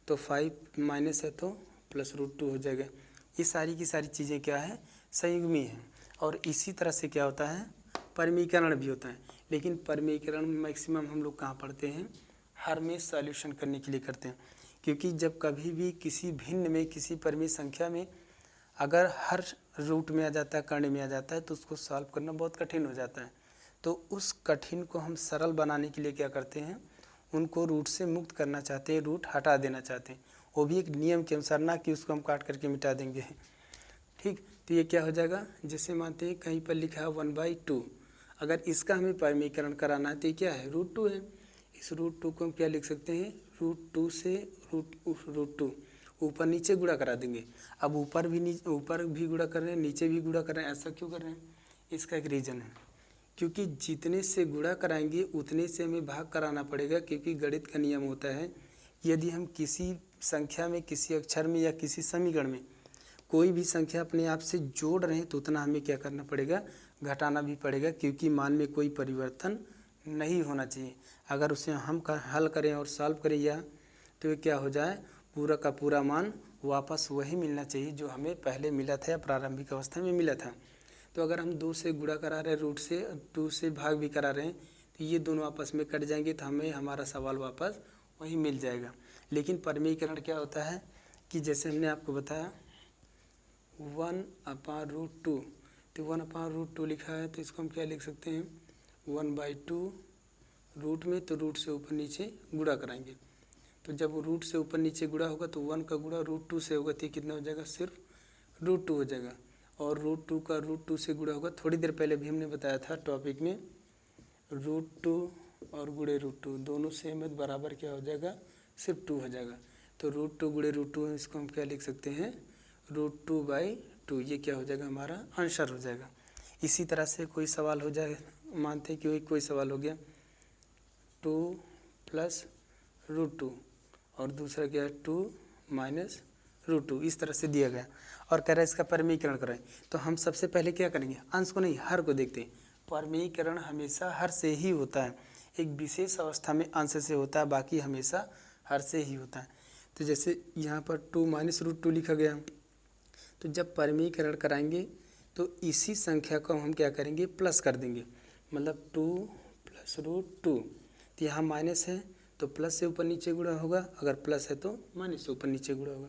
तो 5 माइनस है तो +√2 हो जाएगा। ये सारी की सारी चीज़ें क्या है, संयुग्मी है। और इसी तरह से क्या होता है, परिमेयीकरण भी होता है। लेकिन परिमेयीकरण मैक्सिमम हम लोग कहाँ पढ़ते हैं, हर में सॉल्यूशन करने के लिए करते हैं। क्योंकि जब कभी भी किसी भिन्न में, किसी परिमेय संख्या में अगर हर रूट में आ जाता है, कर्ण में आ जाता है, तो उसको सॉल्व करना बहुत कठिन हो जाता है। तो उस कठिन को हम सरल बनाने के लिए क्या करते हैं, उनको रूट से मुक्त करना चाहते हैं, रूट हटा देना चाहते हैं। वो भी एक नियम के अनुसार, ना कि उसको हम काट करके मिटा देंगे। ठीक, तो ये क्या हो जाएगा, जैसे मानते हैं कहीं पर लिखा है 1/2, अगर इसका हमें परिमेयीकरण कराना है तो ये क्या है, √2 है। इस √2 को हम क्या लिख सकते हैं, √2 से √2 ऊपर नीचे गुणा करा देंगे। अब ऊपर भी गुणा कर रहे हैं, नीचे भी गुणा कर रहे हैं, ऐसा क्यों कर रहे हैं, इसका एक रीज़न है। क्योंकि जितने से गुणा कराएंगे उतने से हमें भाग कराना पड़ेगा। क्योंकि गणित का नियम होता है, यदि हम किसी संख्या में, किसी अक्षर में या किसी समीकरण में कोई भी संख्या अपने आप से जोड़ रहे हैं तो उतना हमें क्या करना पड़ेगा, घटाना भी पड़ेगा। क्योंकि मान में कोई परिवर्तन नहीं होना चाहिए। अगर उसे हम हल करें और सॉल्व करें या, तो ये क्या हो जाए, पूरा का पूरा मान वापस वही मिलना चाहिए जो हमें पहले मिला था या प्रारंभिक अवस्था में मिला था। तो अगर हम 2 से गुणा करा रहे हैं, रूट से 2 से भाग भी करा रहे हैं, तो ये दोनों आपस में कट जाएंगे, तो हमें हमारा सवाल वापस वही मिल जाएगा। लेकिन परिमेयीकरण क्या होता है कि जैसे हमने आपको बताया 1/√2, तो 1/√2 लिखा है, तो इसको हम क्या लिख सकते हैं, 1/2 रूट में, तो रूट से ऊपर नीचे गुणा कराएंगे। तो जब रूट से ऊपर नीचे गुणा होगा तो 1 का गुणा √2 से होगा, तो कितना हो जाएगा, सिर्फ √2 हो जाएगा। और √2 का √2 से गुणा होगा, थोड़ी देर पहले भी हमने बताया था टॉपिक में, √2 और गुणे √2 दोनों सेम है, बराबर क्या हो जाएगा, सिर्फ 2 हो जाएगा। तो √2 गुणे √2, इसको हम क्या लिख सकते हैं, √2/2, ये क्या हो जाएगा, हमारा आंसर हो जाएगा। इसी तरह से कोई सवाल हो जाए, मानते हैं कि कोई सवाल हो गया 2 + √2 और दूसरा क्या है 2 - √2, इस तरह से दिया गया और कह रहा है इसका परिमेयीकरण कराएं। तो हम सबसे पहले क्या करेंगे, अंश को नहीं हर को देखते हैं। परिमेयीकरण हमेशा हर से ही होता है, एक विशेष अवस्था में अंश से होता है, बाकी हमेशा हर से ही होता है। तो जैसे यहाँ पर 2 - √2 लिखा गया, तो जब परिमेयीकरण कराएंगे तो इसी संख्या को हम क्या करेंगे, प्लस कर देंगे, मतलब 2 + √2। तो यहाँ माइनस है तो प्लस से ऊपर नीचे गुणा होगा, अगर प्लस है तो माइनस से ऊपर नीचे गुणा होगा।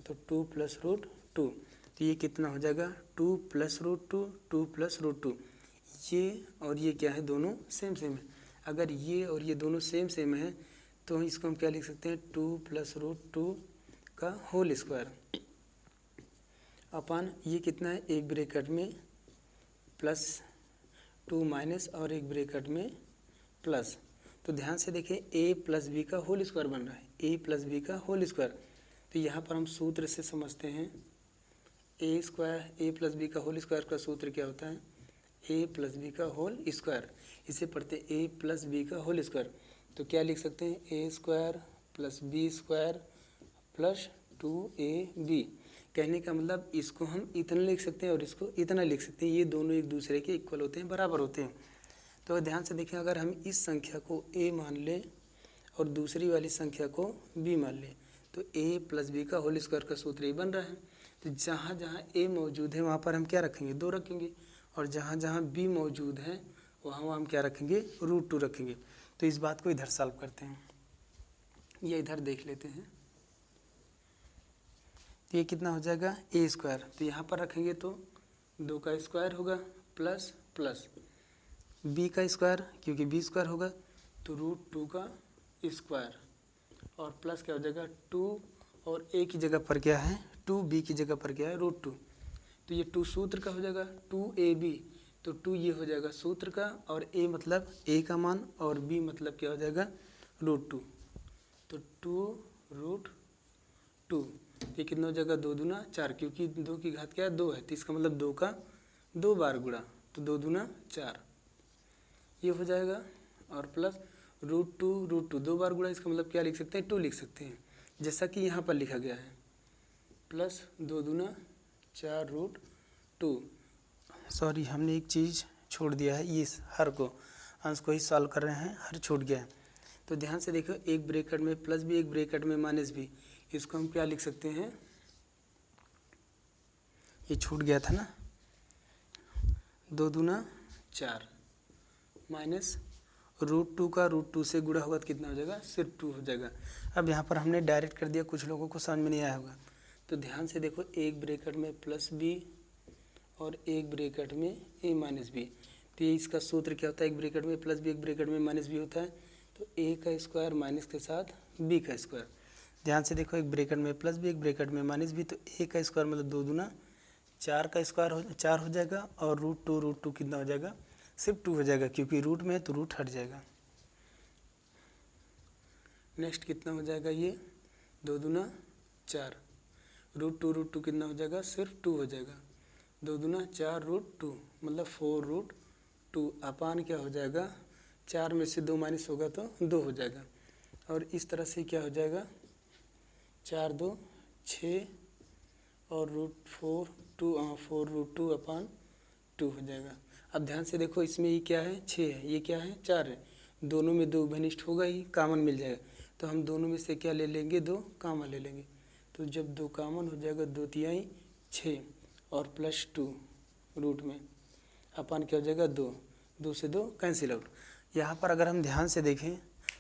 तो 2 + √2, तो ये कितना हो जाएगा, 2 + √2, 2 + √2। ये और ये क्या है, दोनों सेम सेम है। अगर ये और ये दोनों सेम सेम है तो इसको हम क्या लिख सकते हैं, 2 + √2 का होल स्क्वायर अपन ये कितना है, एक ब्रैकेट में +2 माइनस और एक ब्रैकेट में प्लस। तो ध्यान से देखें, a + b का होल स्क्वायर बन रहा है, a + b का होल स्क्वायर। तो यहाँ पर हम सूत्र से समझते हैं, a + b का होल स्क्वायर का सूत्र क्या होता है, a + b का होल स्क्वायर। इसे पढ़ते a + b का होल स्क्वायर। तो क्या लिख सकते हैं, a² + b² + 2ab। कहने का मतलब इसको हम इतना लिख सकते हैं और इसको इतना लिख सकते हैं, ये दोनों एक दूसरे के इक्वल होते हैं, बराबर होते हैं। तो ध्यान से देखें, अगर हम इस संख्या को a मान लें और दूसरी वाली संख्या को b मान लें, तो a + b का होल स्क्वायर का सूत्र ये बन रहा है। तो जहाँ जहाँ ए मौजूद है वहाँ पर हम क्या रखेंगे, 2 रखेंगे, और जहाँ जहाँ बी मौजूद है वहाँ हम क्या रखेंगे, √2 रखेंगे। तो इस बात को इधर सॉल्व करते हैं, ये इधर देख लेते हैं। तो ये कितना हो जाएगा, a²। तो यहाँ पर रखेंगे तो 2 का स्क्वायर होगा प्लस प्लस b का स्क्वायर, क्योंकि b² होगा तो √2 का स्क्वायर, और प्लस क्या हो जाएगा 2, और a की जगह पर क्या है 2, b की जगह पर क्या है √2। तो ये 2 सूत्र का हो जाएगा 2ab, तो 2 ये हो जाएगा सूत्र का, और a मतलब a का मान, और b मतलब क्या हो जाएगा √2। तो 2√2 ये कितना हो जाएगा, 2 दूना 4, क्योंकि 2 की घात क्या है 2 है, तो इसका मतलब 2 का 2 बार गुणा, तो 2 दूना 4 ये हो जाएगा, और प्लस √2 2 बार गुणा, इसका मतलब क्या लिख सकते हैं 2 लिख सकते हैं, जैसा कि यहाँ पर लिखा गया है, प्लस 2 दूना 4√2। सॉरी, हमने एक चीज़ छोड़ दिया है, इस हर को अंश को ही सॉल्व कर रहे हैं, हर छूट गया है। तो ध्यान से देखो, एक ब्रैकेट में प्लस भी, एक ब्रैकेट में माइनस भी, इसको हम क्या लिख सकते हैं, ये छूट गया था ना, 2 दूना 4 माइनस √2 का √2 से गुणा होगा तो कितना हो जाएगा, सिर्फ 2 हो जाएगा। अब यहाँ पर हमने डायरेक्ट कर दिया, कुछ लोगों को समझ में नहीं आया होगा, तो ध्यान से देखो, एक ब्रैकेट में प्लस b और एक ब्रैकेट में a माइनस बी। तो ये इसका सूत्र क्या होता है, एक ब्रैकेट में प्लस बी, एक ब्रैकेट में माइनस बी होता है, तो a का स्क्वायर माइनस के साथ b का स्क्वायर। ध्यान से देखो, एक ब्रैकेट में प्लस बी, एक ब्रैकेट में माइनस बी, तो a का स्क्वायर मतलब 2 दूना 4 का स्क्वायर 4 हो जाएगा, और √2 कितना हो जाएगा, सिर्फ 2 हो जाएगा, क्योंकि रूट में है तो रूट हट जाएगा। नेक्स्ट कितना हो जाएगा, ये 2 दूना 4, √2 कितना हो जाएगा, सिर्फ 2 हो जाएगा, 2 दूना 4√2 मतलब 4√2 अपान क्या हो जाएगा, 4 में से 2 माइनस होगा तो 2 हो जाएगा, और इस तरह से क्या हो जाएगा 4 2 6 और √4 अपान 2 हो जाएगा। अब ध्यान से देखो, इसमें ये क्या है 6 है, ये क्या है 4 है, दोनों में 2 घनिष्ठ होगा ही, कामन मिल जाएगा, तो हम दोनों में से क्या ले लेंगे, 2 कामन ले लेंगे। तो जब 2 कामन हो जाएगा, 2 तिहाई 6 और प्लस 2 रूट में अपान क्या हो जाएगा 2, 2 से 2 कैंसिल आउट। यहाँ पर अगर हम ध्यान से देखें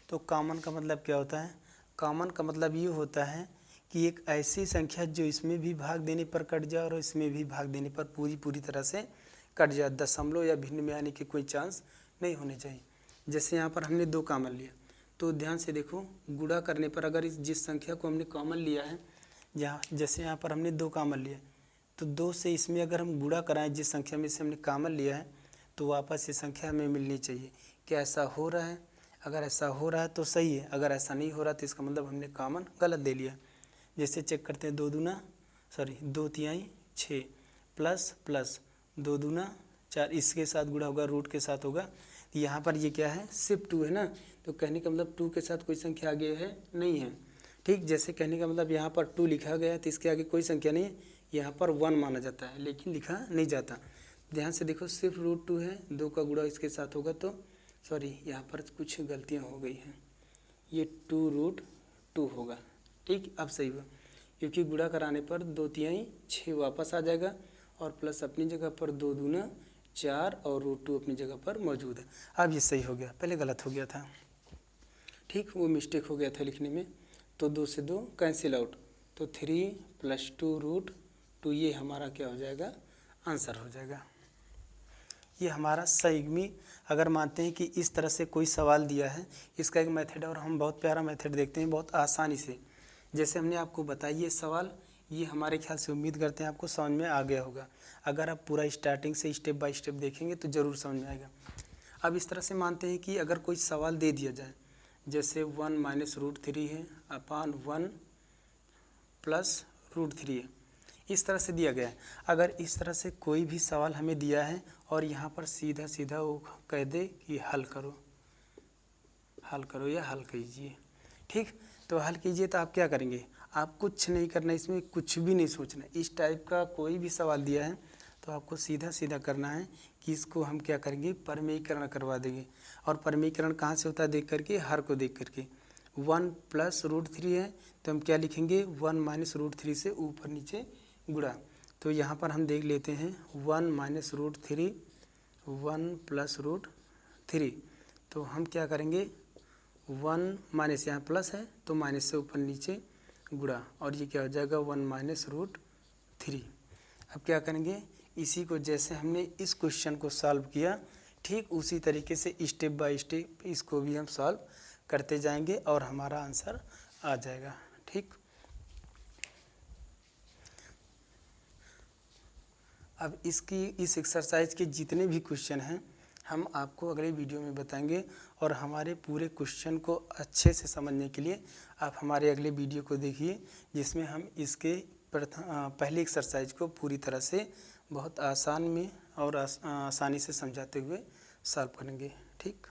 तो कामन का मतलब क्या होता है, कामन का मतलब ये होता है कि एक ऐसी संख्या जो इसमें भी भाग देने पर कट जाए और इसमें भी भाग देने पर पूरी तरह से कट जाए, दशमलव या भिन्न में आने के कोई चांस नहीं होने चाहिए। जैसे यहाँ पर हमने 2 कॉमन लिया, तो ध्यान से देखो, गुणा करने पर अगर जिस संख्या को हमने कॉमन लिया है, जैसे यहाँ पर हमने 2 कॉमन लिया, तो 2 से इसमें अगर हम गुणा कराएं जिस संख्या में से हमने कॉमन लिया है, तो वापस ये संख्या हमें मिलनी चाहिए। क्या ऐसा हो रहा है? अगर ऐसा हो रहा है तो सही है, अगर ऐसा नहीं हो रहा तो इसका मतलब हमने कॉमन गलत दे लिया। जैसे चेक करते हैं, 2 तिहाई 6 प्लस प्लस 2 दूना 4, इसके साथ गुणा होगा, रूट के साथ होगा, तो यहाँ पर ये क्या है, सिर्फ 2 है ना, तो कहने का मतलब 2 के साथ कोई संख्या आगे है नहीं है। ठीक, जैसे कहने का मतलब यहाँ पर 2 लिखा गया है तो इसके आगे कोई संख्या नहीं है, यहाँ पर 1 माना जाता है, लेकिन लिखा नहीं जाता। ध्यान से देखो, सिर्फ √2 है, 2 का गुणा इसके साथ होगा तो सॉरी, यहाँ पर कुछ गलतियाँ हो गई हैं, ये 2√2 होगा। ठीक, अब सही हुआ, क्योंकि गुणा कराने पर 2 तिहाई 6 वापस आ जाएगा, और प्लस अपनी जगह पर 2 दूना 4 और √2 अपनी जगह पर मौजूद है। अब ये सही हो गया, पहले गलत हो गया था। ठीक, वो मिस्टेक हो गया था लिखने में। तो 2 से 2 कैंसिल आउट, तो 3 + 2√2 ये हमारा क्या हो जाएगा, आंसर हो जाएगा। ये हमारा संयुग्मी, अगर मानते हैं कि इस तरह से कोई सवाल दिया है, इसका एक मेथड और हम बहुत प्यारा मेथड देखते हैं, बहुत आसानी से। जैसे हमने आपको बताया ये सवाल, ये हमारे ख्याल से उम्मीद करते हैं आपको समझ में आ गया होगा। अगर आप पूरा स्टार्टिंग से स्टेप बाय स्टेप देखेंगे तो ज़रूर समझ में आएगा। अब इस तरह से मानते हैं कि अगर कोई सवाल दे दिया जाए, जैसे 1 - √3 है अपान 1 + √3 है, इस तरह से दिया गया है। अगर इस तरह से कोई भी सवाल हमें दिया है और यहाँ पर सीधा सीधा वो कह दे कि हल करो या हल कीजिए, ठीक, तो हल कीजिए, तो आप क्या करेंगे, आप कुछ नहीं करना, इसमें कुछ भी नहीं सोचना। इस टाइप का कोई भी सवाल दिया है तो आपको सीधा सीधा करना है कि इसको हम क्या करेंगे, परमीकरण करवा देंगे। और परमीकरण कहाँ से होता है, देख करके, हर को देख करके। 1 + √3 है तो हम क्या लिखेंगे, 1 - √3 से ऊपर नीचे गुणा। तो यहाँ पर हम देख लेते हैं 1 minus root three 1 plus root three. तो हम क्या करेंगे 1 माइनस, यहाँ प्लस है तो माइनस से ऊपर नीचे गुणा, और ये क्या हो जाएगा 1 माइनस रूट थ्री। अब क्या करेंगे, इसी को जैसे हमने इस क्वेश्चन को सॉल्व किया ठीक उसी तरीके से स्टेप बाय स्टेप इसको भी हम सॉल्व करते जाएंगे और हमारा आंसर आ जाएगा। ठीक, अब इस एक्सरसाइज के जितने भी क्वेश्चन हैं हम आपको अगले वीडियो में बताएंगे, और हमारे पूरे क्वेश्चन को अच्छे से समझने के लिए आप हमारे अगले वीडियो को देखिए, जिसमें हम इसके पहली एक्सरसाइज को पूरी तरह से बहुत आसान में और आसानी से समझाते हुए सॉल्व करेंगे। ठीक।